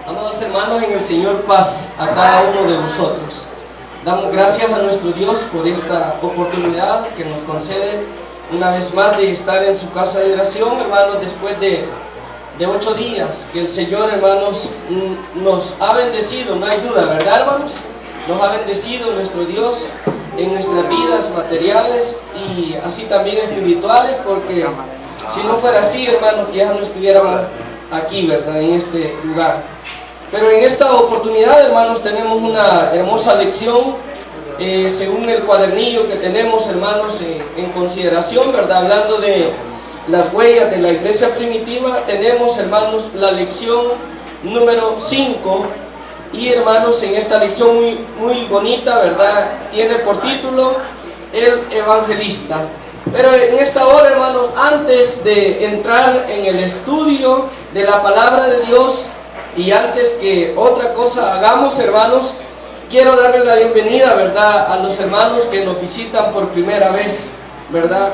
Amados hermanos, en el Señor, paz a cada uno de vosotros. Damos gracias a nuestro Dios por esta oportunidad que nos concede una vez más de estar en su casa de oración, hermanos, después de 8 días que el Señor, hermanos, nos ha bendecido, no hay duda, ¿verdad, hermanos? Nos ha bendecido nuestro Dios en nuestras vidas materiales y así también espirituales, porque si no fuera así, hermanos, ya no estuviéramos aquí, ¿verdad?, en este lugar. Pero en esta oportunidad, hermanos, tenemos una hermosa lección, según el cuadernillo que tenemos, hermanos, en consideración, ¿verdad? Hablando de las huellas de la iglesia primitiva, tenemos, hermanos, la lección número 5, y, hermanos, en esta lección muy bonita, ¿verdad?, tiene por título El Evangelista. Pero en esta hora, hermanos, antes de entrar en el estudio de la palabra de Dios, y antes que otra cosa hagamos, hermanos, quiero darle la bienvenida, ¿verdad?, a los hermanos que nos visitan por primera vez, ¿verdad?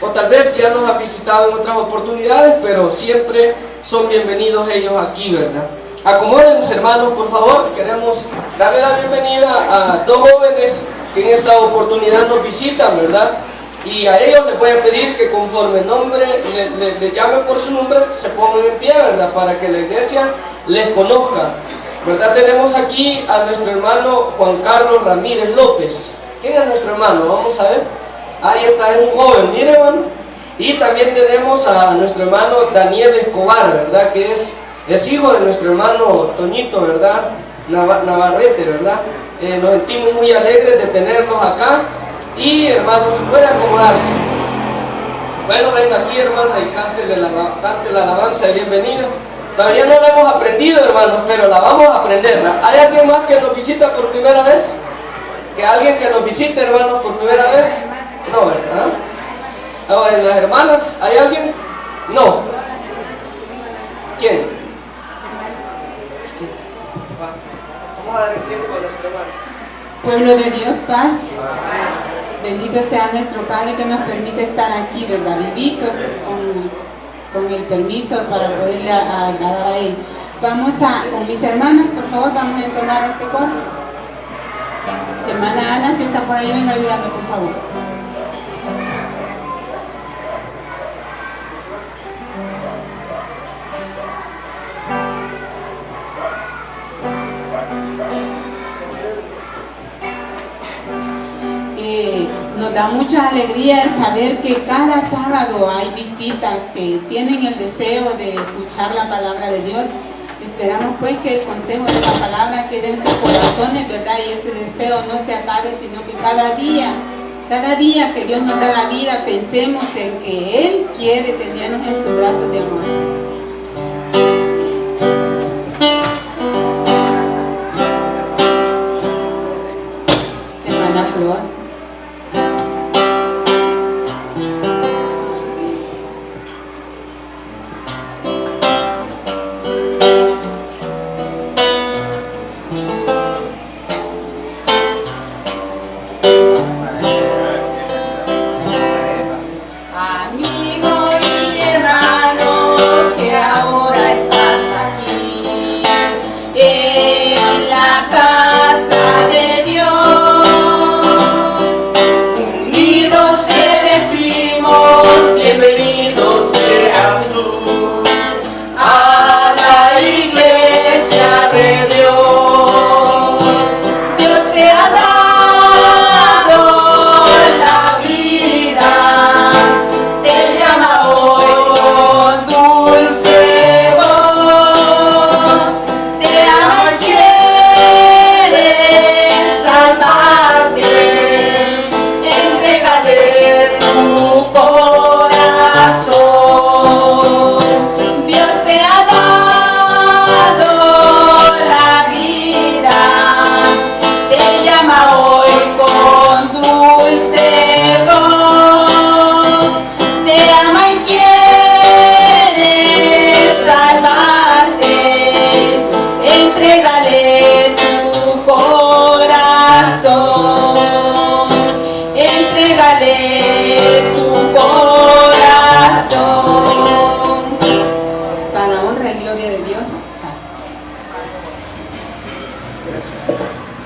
O tal vez ya nos han visitado en otras oportunidades, pero siempre son bienvenidos ellos aquí, ¿verdad? Acomódense, hermanos, por favor. Queremos darle la bienvenida a 2 jóvenes que en esta oportunidad nos visitan, ¿verdad? Y a ellos les voy a pedir que conforme el nombre, les llamen por su nombre, se pongan en pie, ¿verdad?, para que la iglesia les conozca, ¿verdad? Tenemos aquí a nuestro hermano Juan Carlos Ramírez López. ¿Quién es nuestro hermano? Vamos a ver. Ahí está, es un joven, mire, hermano. Y también tenemos a nuestro hermano Daniel Escobar, ¿verdad?, que es hijo de nuestro hermano Toñito, ¿verdad?, Navarrete, ¿verdad? Nos sentimos muy alegres de tenerlos acá. Y, hermanos, puede acomodarse. Bueno, venga aquí, hermana, y cante la alabanza de bienvenida. Todavía no la hemos aprendido, hermanos, pero la vamos a aprender, ¿verdad? ¿Hay alguien más que nos visita por primera vez? ¿Que alguien que nos visite, hermanos, por primera vez? No, ¿verdad? Ahora, ¿en las hermanas hay alguien? No. ¿Quién? Vamos a dar el tiempo a nuestro hermano. Pueblo de Dios, paz. Bendito sea nuestro Padre que nos permite estar aquí, ¿verdad? Vivitos, con el permiso para poderle agradar a Él. Vamos con mis hermanas, por favor, vamos a entonar este coro. Hermana Ana, si está por ahí, venga a ayudarme, por favor. Nos da mucha alegría saber que cada sábado hay visitas que tienen el deseo de escuchar la palabra de Dios. Esperamos pues que el consejo de la palabra quede en sus corazones, ¿verdad? Y ese deseo no se acabe, sino que cada día que Dios nos da la vida, pensemos en que Él quiere tenernos en sus brazos de amor. Hermana Flor. Amigo y hermano.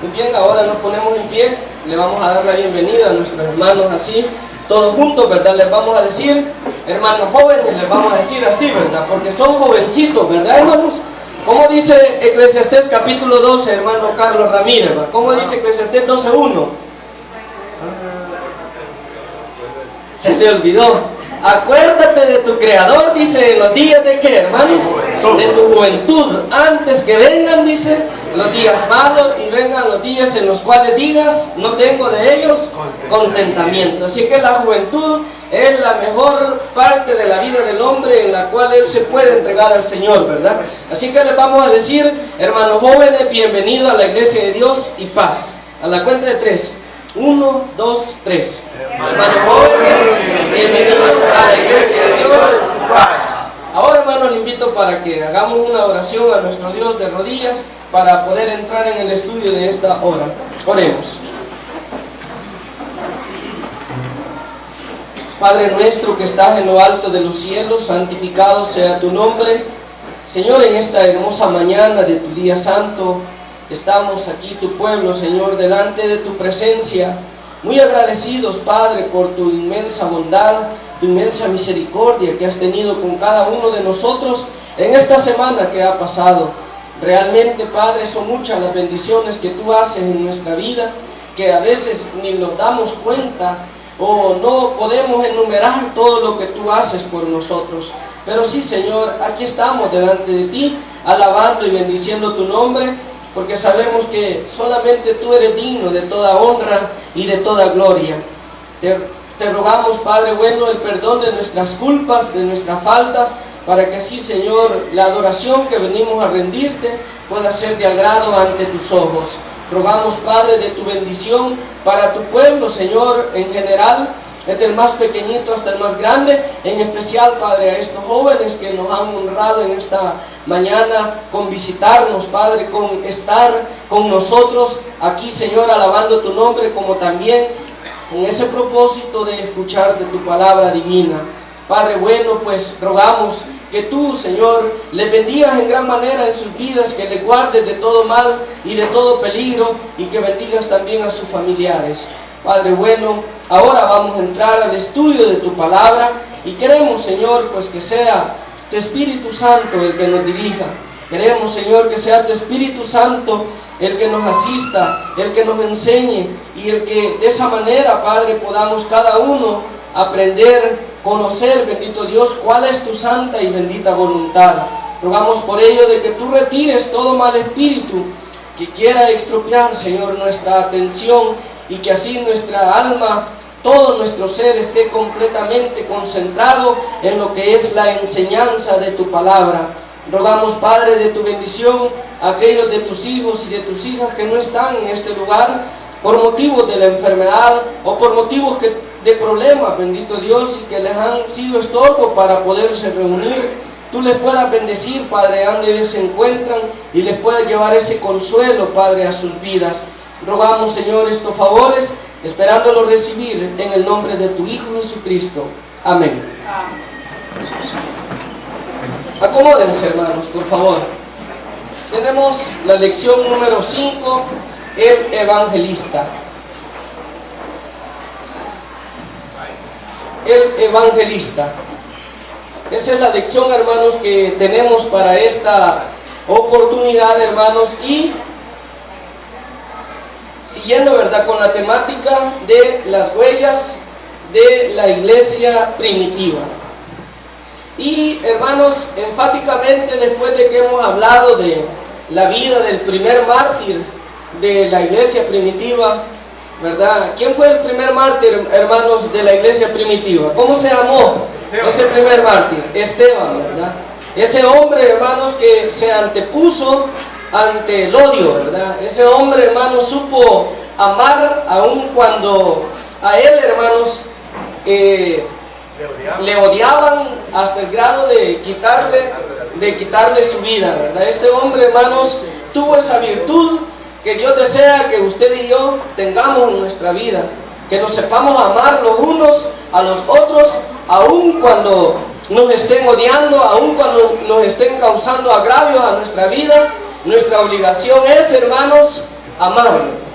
Muy bien, ahora nos ponemos en pie, le vamos a dar la bienvenida a nuestros hermanos así, todos juntos, ¿verdad? Les vamos a decir, hermanos jóvenes, les vamos a decir así, ¿verdad? Porque son jovencitos, ¿verdad, hermanos? ¿Cómo dice Eclesiastés capítulo 12, hermano Carlos Ramírez? ¿verdad? ¿Cómo dice Eclesiastés 12:1? Se le olvidó. Acuérdate de tu Creador, dice, en los días de ¿qué, hermanos? De tu juventud, antes que vengan, dice, los días malos y vengan los días en los cuales digas, no tengo de ellos contentamiento. Así que la juventud es la mejor parte de la vida del hombre en la cual él se puede entregar al Señor, ¿verdad? Así que les vamos a decir, hermanos jóvenes, bienvenidos a la iglesia de Dios y paz. A la cuenta de 3. 1, 2, 3. Hermanos jóvenes, bienvenidos a la iglesia de Dios y paz. Ahora, hermanos, le invito para que hagamos una oración a nuestro Dios de rodillas para poder entrar en el estudio de esta hora. Oremos. Padre nuestro que estás en lo alto de los cielos, santificado sea tu nombre. Señor, en esta hermosa mañana de tu día santo, estamos aquí, tu pueblo, Señor, delante de tu presencia, muy agradecidos, Padre, por tu inmensa bondad, tu inmensa misericordia que has tenido con cada uno de nosotros en esta semana que ha pasado. Realmente, Padre, son muchas las bendiciones que tú haces en nuestra vida, que a veces ni nos damos cuenta o no podemos enumerar todo lo que tú haces por nosotros. Pero sí, Señor, aquí estamos delante de ti, alabando y bendiciendo tu nombre, porque sabemos que solamente tú eres digno de toda honra y de toda gloria. Te rogamos, Padre bueno, el perdón de nuestras culpas, de nuestras faltas, para que así, Señor, la adoración que venimos a rendirte pueda ser de agrado ante tus ojos. Rogamos, Padre, de tu bendición para tu pueblo, Señor, en general, desde el más pequeñito hasta el más grande, en especial, Padre, a estos jóvenes que nos han honrado en esta mañana con visitarnos, Padre, con estar con nosotros aquí, Señor, alabando tu nombre, como también con ese propósito de escuchar de tu palabra divina. Padre bueno, pues rogamos que tú, Señor, le bendigas en gran manera en sus vidas, que le guardes de todo mal y de todo peligro, y que bendigas también a sus familiares. Padre bueno, ahora vamos a entrar al estudio de tu palabra y queremos, Señor, pues que sea tu Espíritu Santo el que nos dirija. Queremos, Señor, que sea tu Espíritu Santo el que nos asista, el que nos enseñe, y el que de esa manera, Padre, podamos cada uno aprender, conocer, bendito Dios, cuál es tu santa y bendita voluntad. Rogamos por ello de que tú retires todo mal espíritu que quiera estropear, Señor, nuestra atención, y que así nuestra alma, todo nuestro ser esté completamente concentrado en lo que es la enseñanza de tu palabra. Rogamos, Padre, de tu bendición a aquellos de tus hijos y de tus hijas que no están en este lugar por motivos de la enfermedad o por motivos de problemas, bendito Dios, y que les han sido estorbo para poderse reunir. Tú les puedas bendecir, Padre, donde ellos se encuentran, y les puedas llevar ese consuelo, Padre, a sus vidas. Rogamos, Señor, estos favores, esperándolos recibir en el nombre de tu Hijo Jesucristo. Amén. Acomódense, hermanos, por favor. Tenemos la lección número 5, el evangelista. El evangelista. Esa es la lección, hermanos, que tenemos para esta oportunidad, hermanos, y siguiendo, ¿verdad?, con la temática de las huellas de la iglesia primitiva. Y, hermanos, enfáticamente, después de que hemos hablado de la vida del primer mártir de la iglesia primitiva, ¿verdad? ¿Quién fue el primer mártir, hermanos, de la iglesia primitiva? ¿Cómo se llamó ese primer mártir? Esteban, ¿verdad? Ese hombre, hermanos, que se antepuso ante el odio, ¿verdad? Ese hombre, hermanos, supo amar aun cuando a él, hermanos, le odiaban hasta el grado de quitarle su vida, ¿verdad? Este hombre, hermanos, tuvo esa virtud que Dios desea que usted y yo tengamos en nuestra vida, que nos sepamos amar los unos a los otros, aun cuando nos estén odiando, aun cuando nos estén causando agravios a nuestra vida. Nuestra obligación es, hermanos, amarle.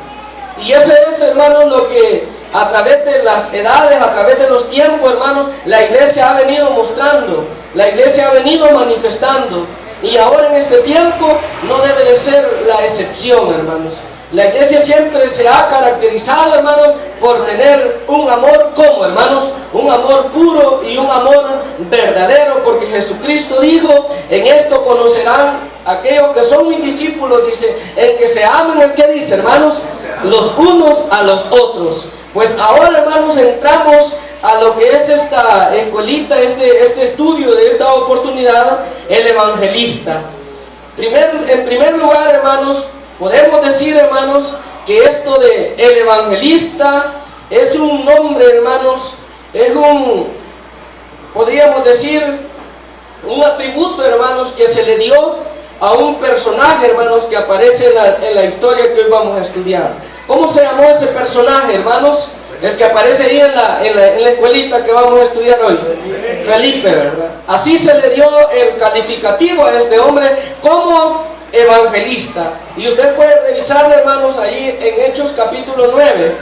Y ese es, hermanos, lo que a través de las edades, a través de los tiempos, hermanos, la iglesia ha venido mostrando, la iglesia ha venido manifestando. Y ahora en este tiempo no debe de ser la excepción, hermanos. La iglesia siempre se ha caracterizado, hermanos, por tener un amor, ¿cómo, hermanos? Un amor puro y un amor verdadero, porque Jesucristo dijo, en esto conocerán aquellos que son mis discípulos, dice, en que se amen, ¿en qué dice, hermanos? Los unos a los otros. Pues ahora, hermanos, entramos a lo que es esta escuelita, este estudio de esta oportunidad, el evangelista. En primer lugar, hermanos, podemos decir, hermanos, que esto de el evangelista es un nombre, hermanos, es podríamos decir, un atributo, hermanos, que se le dio a un personaje, hermanos, que aparece en la historia que hoy vamos a estudiar. ¿Cómo se llamó ese personaje, hermanos? El que aparece ahí en la escuelita que vamos a estudiar hoy. Felipe, ¿verdad? Así se le dio el calificativo a este hombre como evangelista. Y usted puede revisarle, hermanos, ahí en Hechos capítulo 9.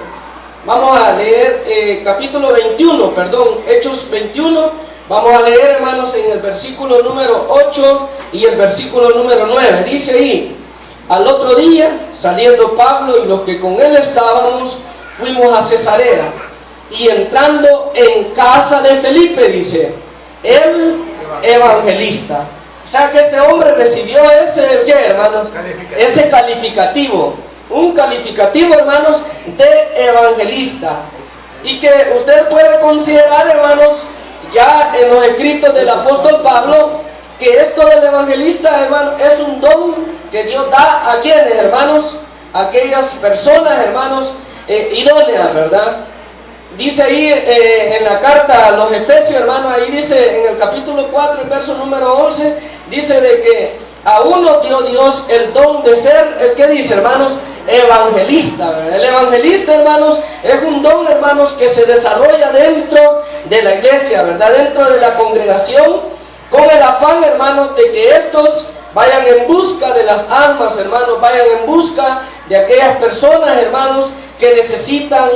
Vamos a leer capítulo 21, perdón, Hechos 21. Vamos a leer, hermanos, en el versículo número 8 y el versículo número 9. Dice ahí: al otro día, saliendo Pablo y los que con él estábamos, fuimos a Cesarea, y entrando en casa de Felipe, dice, el evangelista. O sea que este hombre recibió ese, ¿qué, hermanos? Ese calificativo, un calificativo, hermanos, de evangelista. Y que usted puede considerar, hermanos, ya en los escritos del apóstol Pablo, que esto del evangelista, hermano, es un don que Dios da a quienes, hermanos, a aquellas personas, hermanos, idóneas, ¿verdad? Dice ahí en la carta a los Efesios, hermanos, ahí dice en el capítulo 4, el verso número 11, dice de que a uno dio Dios el don de ser, ¿qué dice, hermanos? Evangelista, ¿verdad? El evangelista, hermanos, es un don, hermanos, que se desarrolla dentro de la iglesia, ¿verdad? Dentro de la congregación, con el afán, hermanos, de que estos vayan en busca de las almas, hermanos, vayan en busca de aquellas personas, hermanos, que necesitan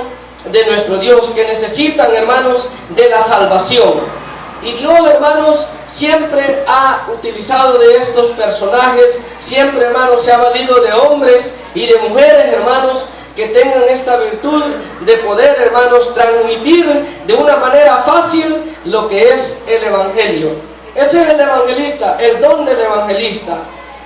de nuestro Dios, que necesitan, hermanos, de la salvación. Y Dios, hermanos, siempre ha utilizado de estos personajes, siempre, hermanos, se ha valido de hombres y de mujeres, hermanos, que tengan esta virtud de poder, hermanos, transmitir de una manera fácil lo que es el evangelio. Ese es el evangelista, el don del evangelista.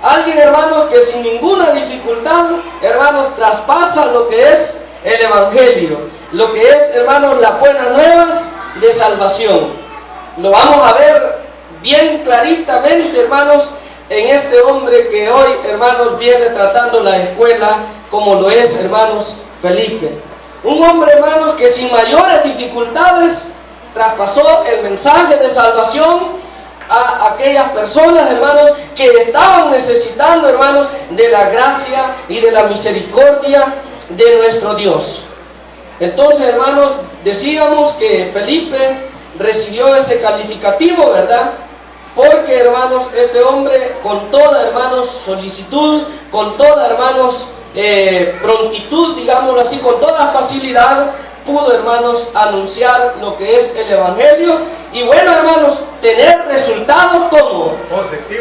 Alguien, hermanos, que sin ninguna dificultad, hermanos, traspasa lo que es el evangelio, lo que es, hermanos, las buenas nuevas de salvación. Lo vamos a ver bien claritamente, hermanos, en este hombre que hoy, hermanos, viene tratando la escuela, como lo es, hermanos, Felipe. Un hombre, hermanos, que sin mayores dificultades traspasó el mensaje de salvación a aquellas personas, hermanos, que estaban necesitando, hermanos, de la gracia y de la misericordia de nuestro Dios. Entonces, hermanos, decíamos que Felipe recibió ese calificativo, ¿verdad? Porque, hermanos, este hombre con toda, hermanos, solicitud, con toda, hermanos, prontitud, digámoslo así, con toda facilidad, pudo, hermanos, anunciar lo que es el evangelio. Y bueno, hermanos, tener resultados como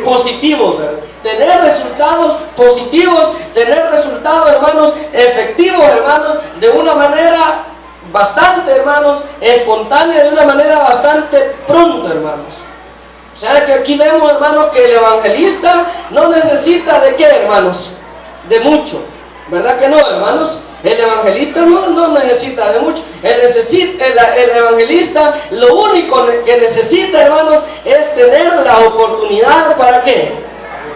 positivos, ¿verdad? Tener resultados positivos, tener resultados, hermanos, efectivos, hermanos, de una manera bastante, hermanos, espontánea, de una manera bastante pronto, hermanos. O sea que aquí vemos, hermanos, que el evangelista no necesita de qué, hermanos, de mucho, ¿verdad que no, hermanos? El evangelista no necesita de mucho. El evangelista lo único que necesita, hermanos, es tener la oportunidad, ¿para qué?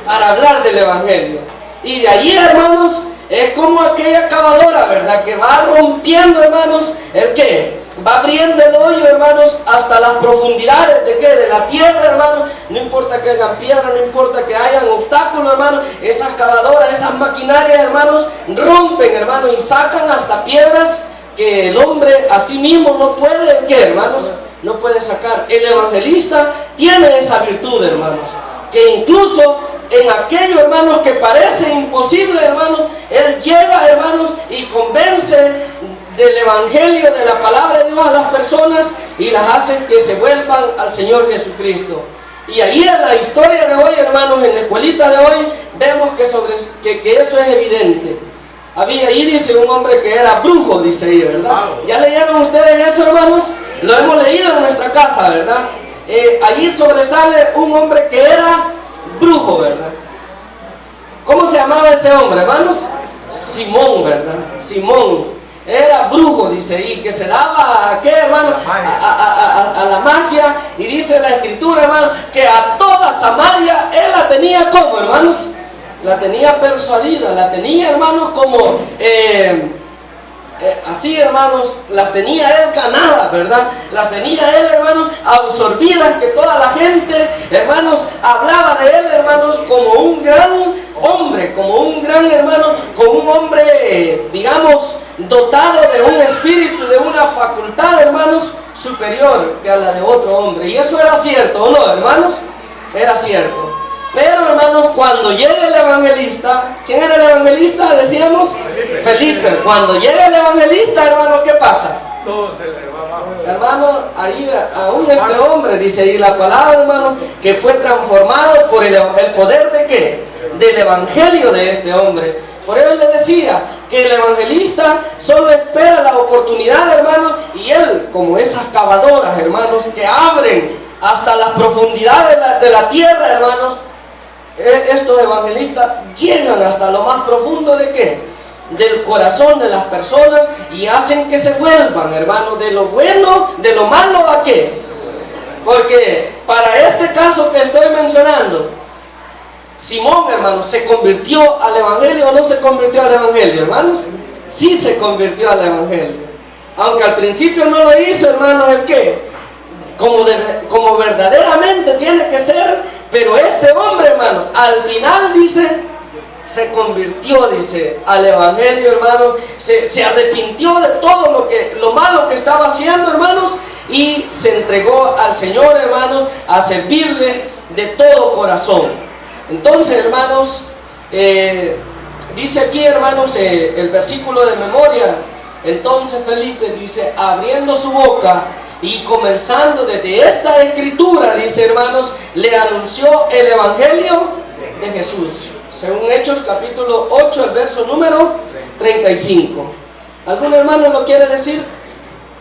Para hablar del evangelio. Y de allí, hermanos, es como aquella cavadora, ¿verdad? Que va rompiendo, hermanos, ¿el qué? Va abriendo el hoyo, hermanos, hasta las profundidades de ¿qué? De la tierra, hermanos. No importa que hayan piedras, no importa que hayan obstáculos, hermanos. Esas cavadoras, esas maquinarias, hermanos, rompen, hermanos, y sacan hasta piedras que el hombre a sí mismo no puede, ¿qué, hermanos? No puede sacar. El evangelista tiene esa virtud, hermanos, que incluso en aquello, hermanos, que parece imposible, hermanos, Él llega, hermanos, y convence del Evangelio, de la palabra de Dios a las personas y las hace que se vuelvan al Señor Jesucristo. Y ahí en la historia de hoy, hermanos, en la escuelita de hoy, vemos que eso es evidente. Había ahí, dice, un hombre que era brujo, dice ahí, ¿verdad? ¿Ya leyeron ustedes eso, hermanos? Lo hemos leído en nuestra casa, ¿verdad? Allí sobresale un hombre que era brujo, ¿verdad? ¿Cómo se llamaba ese hombre, hermanos? Simón, ¿verdad? Simón. Era brujo, dice ahí, que se daba a qué, hermano, a la magia. Y dice la escritura, hermano, que a toda Samaria él la tenía como, hermanos, la tenía persuadida, la tenía, hermanos, como así, hermanos, las tenía él ganadas, ¿verdad? Las tenía él, hermanos, absorbidas, que toda la gente, hermanos, hablaba de él, hermanos, como un gran hombre, como un gran hermano, como un hombre, digamos, dotado de un espíritu, de una facultad, hermanos, superior que a la de otro hombre. Y eso era cierto, ¿o no, hermanos? Era cierto. Pero, hermanos, cuando llega el evangelista, ¿quién era el evangelista? Decíamos, Felipe. Cuando llega el evangelista, hermano, ¿qué pasa? Hermano, ahí aún este hombre, dice ahí la palabra, hermano, que fue transformado por el poder de ¿qué? Del evangelio de este hombre. Por eso le decía que el evangelista solo espera la oportunidad, hermano, y él, como esas cavadoras, hermanos, que abren hasta las profundidades de la tierra, hermanos, estos evangelistas llegan hasta lo más profundo de ¿qué? Del corazón de las personas y hacen que se vuelvan, hermanos, de lo bueno, de lo malo a qué. Porque para este caso que estoy mencionando, Simón, hermanos, ¿se convirtió al evangelio o no se convirtió al evangelio, hermanos? Sí se convirtió al evangelio. Aunque al principio no lo hizo, hermanos, ¿el qué? Como verdaderamente tiene que ser. Pero este hombre, hermano, al final dice, se convirtió, dice, al evangelio, hermano, se arrepintió de todo lo malo que estaba haciendo, hermanos, y se entregó al Señor, hermanos, a servirle de todo corazón. Entonces, hermanos, dice aquí, hermanos, el versículo de memoria. Entonces Felipe dice, abriendo su boca y comenzando desde esta escritura, dice, hermanos, le anunció el evangelio de Jesús. Según Hechos capítulo 8, el verso número 35. ¿Algún hermano lo quiere decir?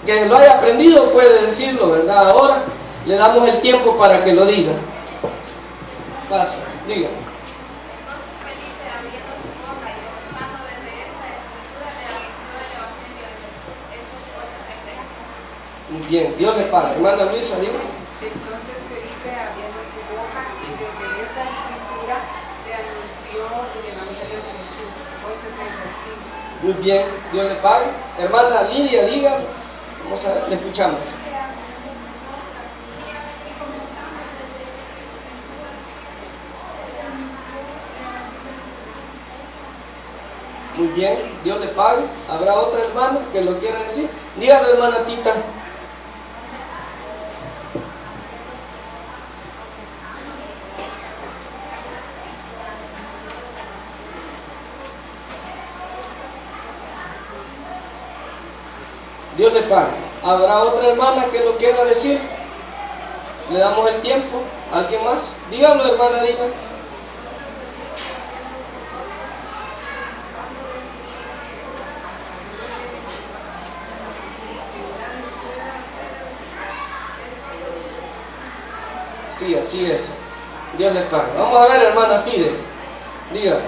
Que lo haya aprendido puede decirlo, ¿verdad? Ahora le damos el tiempo para que lo diga. Pasa, diga. Muy bien, Dios le pague. Hermana Luisa, diga. Entonces Felipe, abriendo su boca, y desde esta escritura le anunció el evangelio de Jesús. 8:35. Muy bien, Dios le pague. Hermana Lidia, diga. Vamos a ver, le escuchamos. Muy bien, Dios le pague. ¿Habrá otra hermana que lo quiera decir? Dígalo, hermana Tita. Dios le pague. ¿Habrá otra hermana que lo quiera decir? Le damos el tiempo. ¿Alguien más? Díganlo, hermana Dina. Sí, así es. Dios le pague. Vamos a ver, hermana Fide. Diga.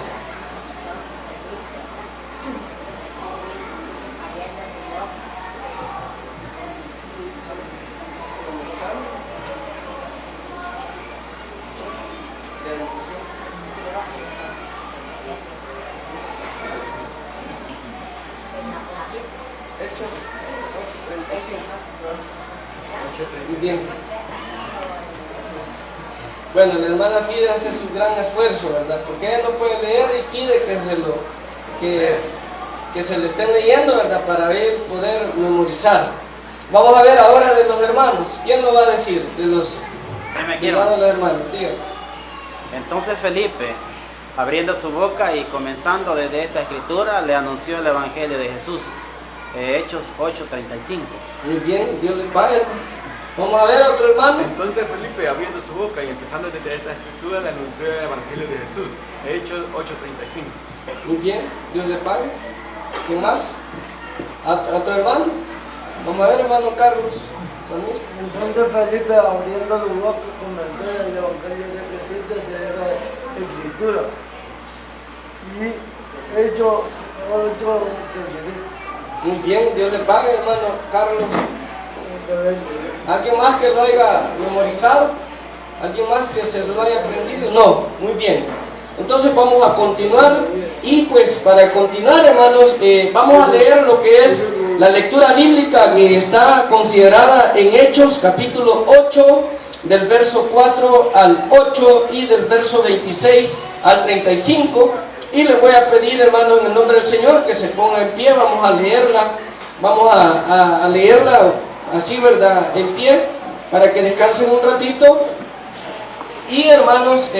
Muy bien. Bueno, la hermana Fide hace su gran esfuerzo, ¿verdad? Porque ella no puede leer y pide que se le estén leyendo, ¿verdad? Para él poder memorizar. Vamos a ver ahora de los hermanos. ¿Quién lo va a decir? De los hermanos, diga. Entonces Felipe, abriendo su boca y comenzando desde esta escritura, le anunció el Evangelio de Jesús. Hechos 8:35. Muy bien, Dios le pague. Vamos a ver otro hermano. Entonces Felipe, abriendo su boca y empezando desde esta escritura, le anunció el Evangelio de Jesús. Hechos 8:35. Muy bien, Dios le pague. ¿Quién más? ¿Otro hermano? Vamos a ver, hermano Carlos. Entonces Felipe, abriendo su boca, comenzó el Evangelio de Jesús desde la escritura. Y Hechos 8:35. Muy bien, Dios le pague, hermano Carlos. ¿Alguien más que lo haya memorizado? ¿Alguien más que se lo haya aprendido? No, muy bien. Entonces vamos a continuar. Y pues para continuar, hermanos, vamos a leer lo que es la lectura bíblica que está considerada en Hechos capítulo 8, del verso 4 al 8 y del verso 26 al 35. Y les voy a pedir, hermano, en el nombre del Señor, que se ponga en pie. Vamos a leerla. Vamos a leerla así, ¿verdad? En pie, para que descansen un ratito. Y, hermanos,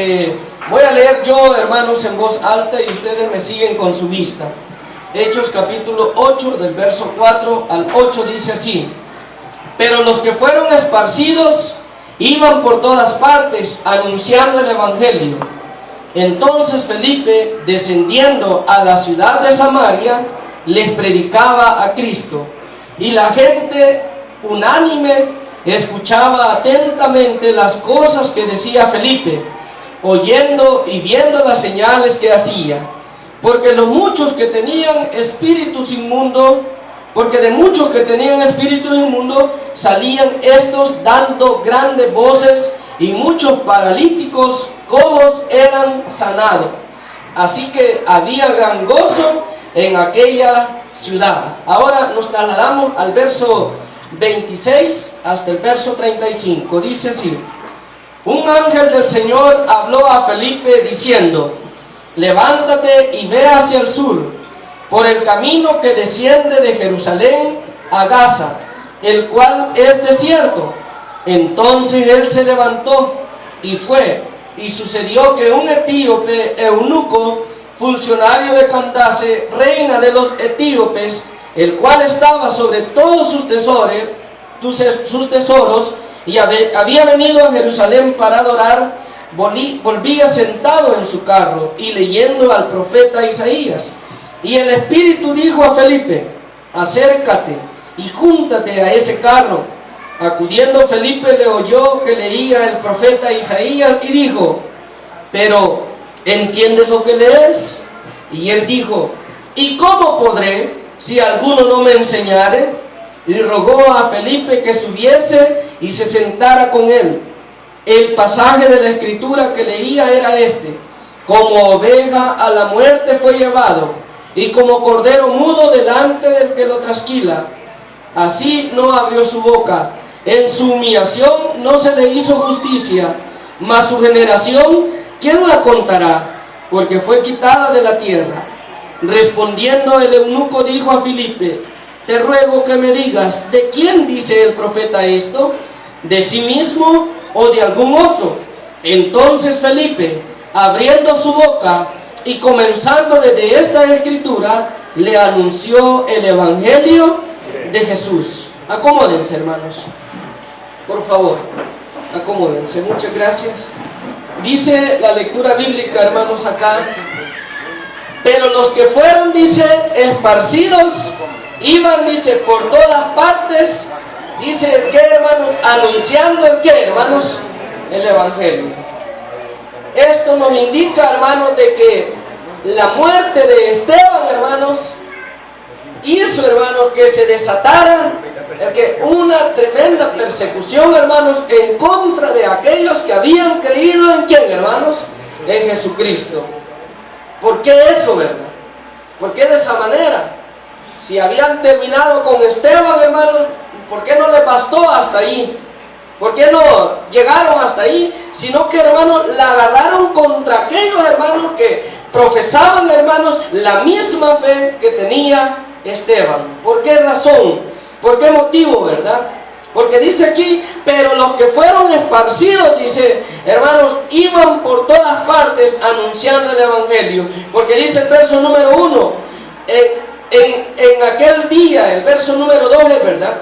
voy a leer yo, hermanos, en voz alta y ustedes me siguen con su vista. Hechos capítulo 8, del verso 4 al 8, dice así: Pero los que fueron esparcidos iban por todas partes anunciando el Evangelio. Entonces Felipe, descendiendo a la ciudad de Samaria, les predicaba a Cristo. Y la gente unánime escuchaba atentamente las cosas que decía Felipe, oyendo y viendo las señales que hacía. Porque de muchos que tenían espíritus inmundos, salían estos dando grandes voces, y muchos paralíticos cojos eran sanados. Así que había gran gozo en aquella ciudad. Ahora nos trasladamos al verso 26 hasta el verso 35. Dice así: Un ángel del Señor habló a Felipe diciendo: Levántate y ve hacia el sur, por el camino que desciende de Jerusalén a Gaza, el cual es desierto. Entonces él se levantó y fue, y sucedió que un etíope eunuco, funcionario de Candace, reina de los etíopes, el cual estaba sobre todos sus tesoros, y había venido a Jerusalén para adorar, volvía sentado en su carro y leyendo al profeta Isaías. Y el Espíritu dijo a Felipe: Acércate y júntate a ese carro. Acudiendo Felipe le oyó que leía el profeta Isaías y dijo: Pero, ¿entiendes lo que lees? Y él dijo: ¿Y cómo podré si alguno no me enseñare? Y rogó a Felipe que subiese y se sentara con él. El pasaje de la escritura que leía era este: Como oveja a la muerte fue llevado, y como cordero mudo delante del que lo trasquila, así no abrió su boca. En su humillación no se le hizo justicia, mas su generación, ¿quién la contará? Porque fue quitada de la tierra. Respondiendo el eunuco dijo a Felipe: Te ruego que me digas, ¿de quién dice el profeta esto? ¿De sí mismo o de algún otro? Entonces Felipe, abriendo su boca y comenzando desde esta escritura, le anunció el Evangelio de Jesús. Acomódense, hermanos. Por favor, acomódense. Muchas gracias. Dice la lectura bíblica, hermanos, acá: Pero los que fueron, dice, esparcidos, iban, dice, por todas partes, dice, ¿el qué, hermanos? Anunciando el qué, hermanos, el Evangelio. Esto nos indica, hermanos, de que la muerte de Esteban, hermanos, hizo, hermanos, que se desatara una tremenda persecución, hermanos, en contra de aquellos que habían creído en ¿quién, hermanos? En Jesucristo. ¿Por qué eso, verdad? ¿Por qué de esa manera? Si habían terminado con Esteban, hermanos, ¿por qué no les bastó hasta ahí? ¿Por qué no llegaron hasta ahí? Sino que, hermanos, la agarraron contra aquellos hermanos que profesaban, hermanos, la misma fe que tenía Esteban. ¿Por qué razón? ¿Por qué motivo, verdad? Porque dice aquí, pero los que fueron esparcidos, dice, hermanos, iban por todas partes anunciando el Evangelio. Porque dice el verso número 1, en aquel día, el verso número 2 es verdad,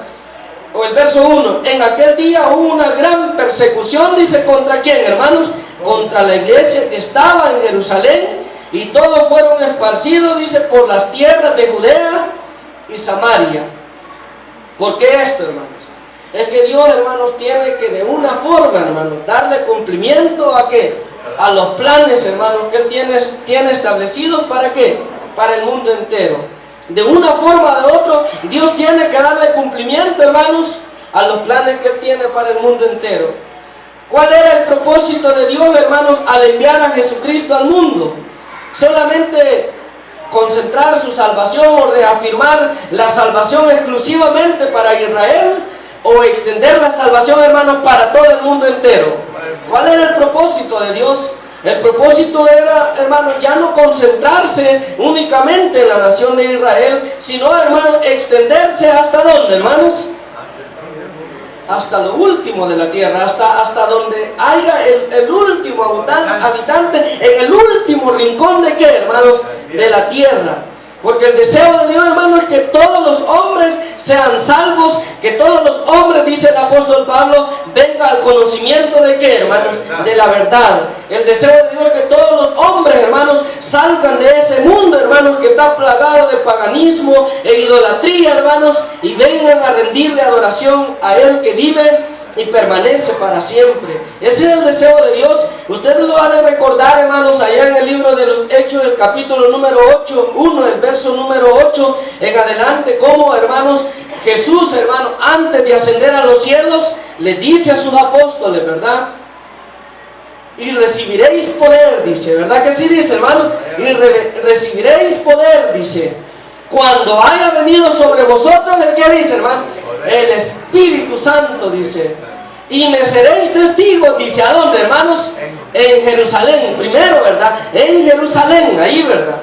o el verso 1, en aquel día hubo una gran persecución, dice, ¿contra quién, hermanos? Contra la iglesia que estaba en Jerusalén, y todos fueron esparcidos, dice, por las tierras de Judea y Samaria. ¿Por qué esto, hermanos? Es que Dios, hermanos, tiene que de una forma, hermanos, darle cumplimiento a ¿qué? A los planes, hermanos, que Él tiene establecidos, ¿para qué? Para el mundo entero. De una forma o de otra, Dios tiene que darle cumplimiento, hermanos, a los planes que Él tiene para el mundo entero. ¿Cuál era el propósito de Dios, hermanos, al enviar a Jesucristo al mundo? Solamente concentrar su salvación o reafirmar la salvación exclusivamente para Israel, o extender la salvación, hermanos, para todo el mundo entero. ¿Cuál era el propósito de Dios? El propósito era, hermanos, ya no concentrarse únicamente en la nación de Israel, sino, hermanos, extenderse hasta ¿dónde, hermanos? Hasta lo último de la tierra, hasta donde haya el último habitante, en el último rincón de ¿qué, hermanos? De la tierra. Porque el deseo de Dios, hermanos, es que todos los hombres sean salvos, que todos los hombres, dice el apóstol Pablo, vengan al conocimiento de ¿qué, hermanos? De la verdad. El deseo de Dios es que todos los hombres, hermanos, salgan de ese mundo, hermanos, que está plagado de paganismo e idolatría, hermanos, y vengan a rendirle adoración a Él que vive y permanece para siempre. Ese es el deseo de Dios. Ustedes lo han de recordar, hermanos, allá en el libro de los Hechos, el capítulo número 8, 1, el verso número 8 en adelante, como, hermanos, Jesús, hermanos, antes de ascender a los cielos, le dice a sus apóstoles, ¿verdad? Y recibiréis poder, dice, ¿verdad que sí dice, hermanos? Y recibiréis poder, dice, cuando haya venido sobre vosotros, ¿el qué dice, hermano? El Espíritu Santo, dice, y me seréis testigos, dice, ¿a dónde, hermanos? En Jerusalén, primero, ¿verdad? En Jerusalén, ahí, ¿verdad?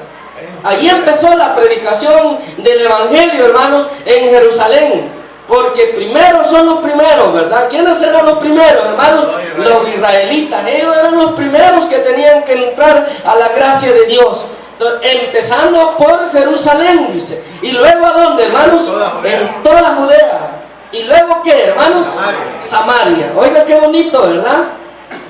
Allí empezó la predicación del Evangelio, hermanos, en Jerusalén, porque primero son los primeros, ¿verdad? ¿Quiénes eran los primeros, hermanos? Los israelitas. Ellos eran los primeros que tenían que entrar a la gracia de Dios. Empezando por Jerusalén, dice, y luego ¿a dónde, hermanos? En toda Judea. Y luego ¿qué, hermanos? Samaria. Oiga qué bonito, ¿verdad?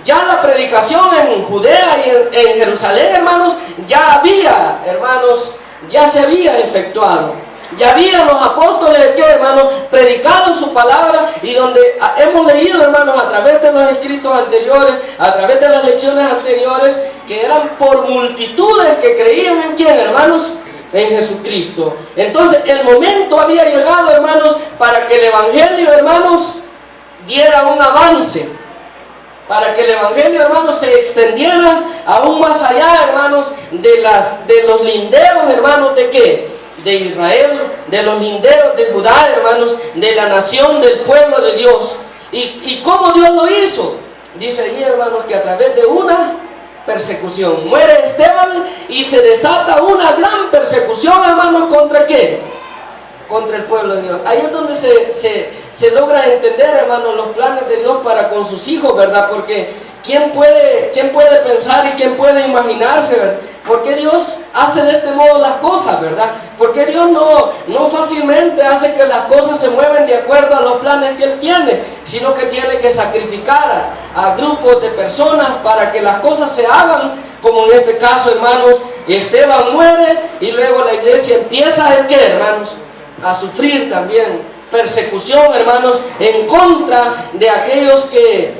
Ya la predicación en Judea y en Jerusalén, hermanos, ya había, hermanos, ya se había efectuado. Ya habían los apóstoles, ¿qué, hermanos? Predicado su palabra, y donde hemos leído, hermanos, a través de los escritos anteriores, a través de las lecciones anteriores, que eran por multitudes que creían en ¿quién, hermanos? En Jesucristo. Entonces el momento había llegado, hermanos, para que el Evangelio, hermanos, diera un avance, para que el Evangelio, hermanos, se extendiera aún más allá, hermanos, de los linderos, hermanos, ¿de qué? De Israel, de los linderos de Judá, hermanos, de la nación, del pueblo de Dios. ¿Y cómo Dios lo hizo? Dice allí, hermanos, que a través de una persecución muere Esteban y se desata una gran persecución, hermanos, ¿contra qué? Contra el pueblo de Dios. Ahí es donde se logra entender, hermanos, los planes de Dios para con sus hijos, ¿verdad? Porque ¿quién puede pensar y quién puede imaginarse, verdad? ¿Por qué Dios hace de este modo las cosas, verdad? ¿Por qué Dios no fácilmente hace que las cosas se mueven de acuerdo a los planes que Él tiene, sino que tiene que sacrificar a grupos de personas para que las cosas se hagan? Como en este caso, hermanos, Esteban muere y luego la iglesia empieza ¿el qué, hermanos? A sufrir también persecución, hermanos, en contra de aquellos que,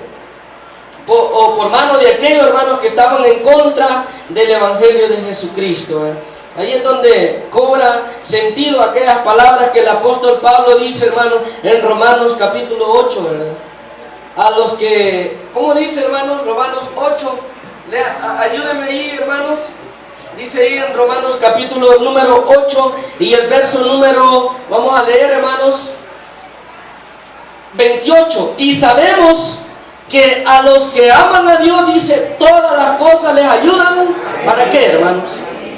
o por mano de aquellos, hermanos, que estaban en contra del Evangelio de Jesucristo. Ahí es donde cobra sentido aquellas palabras que el apóstol Pablo dice, hermanos, en Romanos capítulo 8, ¿verdad? A los que, ¿cómo dice, hermanos? Romanos 8, ayúdenme ahí, hermanos. Dice ahí en Romanos capítulo número 8 y el verso número, vamos a leer, hermanos, 28. Y sabemos que a los que aman a Dios, dice, todas las cosas les ayudan. ¿Para qué, hermanos?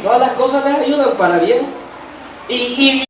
Todas las cosas les ayudan para bien. Y